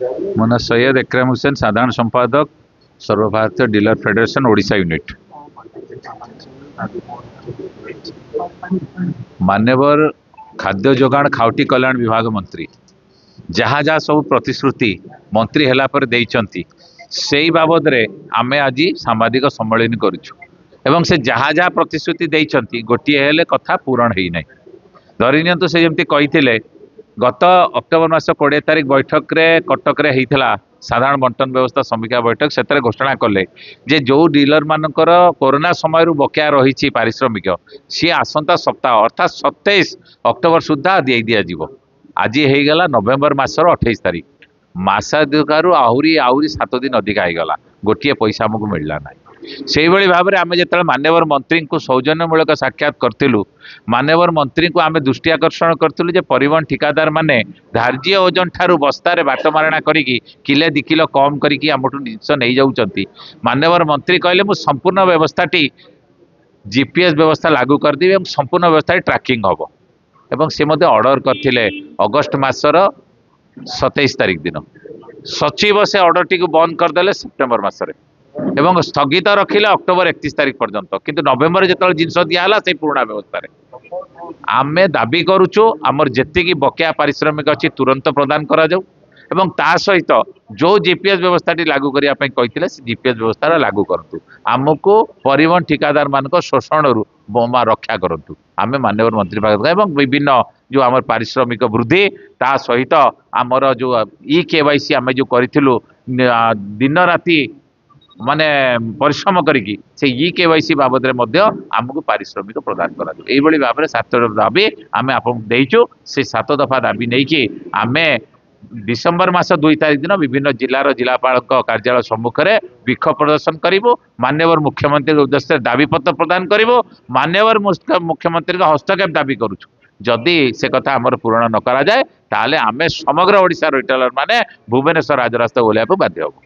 ମୋ ନାଁ ସୈୟଦ ଏକ୍ରେମ हुसैन, साधारण संपादक सर्वभारतीय डीलर फेडरेशन ओडिशा यूनिट। मान्यवर खाद्य जोगाण खाउटी कल्याण विभाग मंत्री जहाँ जहाँ सब प्रतिश्रुति मंत्री हैला पर देइचंती सेई बाबद रे आमे आज सांबादिक सम्मेलन करूछु एवं से जहाँ जहाँ प्रतिश्रुति देइचंती गोटिए हेले कथा पूरण हेई नै। धरि नियंतु से जेमती कहिथिले गत अक्टोबर मास 20 तारिख बैठक रे कटक रे हेइथिला साधारण बंटन व्यवस्था समीक्षा बैठक से घोषणा कले जे जो डीलर मानकर कोरोना समय बकेया रही पारिश्रमिक सी आसंता सप्ताह अर्थात 27 अक्टोबर सुधा दे दिज्व। आज होगला नवेम्बर मासर 28 तारिख मसाधिकार आहरी आहरी 7 दिन अधिका होगला गोटे पैसा आमको मिलला ना। से भाव में आम जो मान्यवर मंत्री को सौजन्यमूलक साक्षात करूँ मान्यवर मंत्री को आम दृष्टि आकर्षण करूँ परिवहन ठिकादार माने धार्य ओजन ठारू बस्तार बाटमारणा करी किले 2 किलो कम करके आमठू जिनस नहीं जाऊँच। मान्यवर मंत्री कहले मु संपूर्ण व्यवस्थाटी जीपीएस व्यवस्था लागू करदेवी और संपूर्ण व्यवस्था ट्रैकिंग हम एवं से ऑर्डर करते अगस्ट मासर 27 तारिख दिन सचिव से ऑर्डर टी बंद करदे सेप्टेम्बर मसरे एवं स्थगित रखिले अक्टोबर 31 तारिख पर्यंत किंतु नवेम्बर जो जिनस दिहला से पुराणा व्यवस्था आमे दाबी करुचु आमर जेतिकी बकेया पारिश्रमिक अच्छी तुरंत प्रदान करा जाऊ एवं ता सहित जो जीपीएस व्यवस्था लागू करने कहते जीपीएस व्यवस्था लागू करूँ आमको परिवहन ठिकादार मान शोषण बोमा रक्षा करूँ आम मान्यवर मंत्री पाख एवं विभिन्न जो आम पारिश्रमिक वृद्धि ता सहित आमर जो ई केवाईसी आम जो करूँ दिन राति माने परिश्रम करी से ई केवाईसी बाबद आमको पारिश्रमिक प्रदान करा भाव में 7 दाबी आम आपको से 7 दफा दाबी नहीं कि आम डिसेम्बर मास 2 तारिख दिन विभिन्न जिलार जिलापाल कार्यालय सम्मुखें विक्षोभ प्रदर्शन करूँ मान्यवर मुख्यमंत्री उद्देश्य दाबीपत्र प्रदान करूँ मान्यवर मुख्यमंत्री हस्तक्षेप दाबी करुँ जदि से कथा आमर पूरण न करा जाए ताले आमे समग्र ओडिशा रिटेलर माने भुवनेश्वर राजरास्ता ओल्हा बाध्य हबो।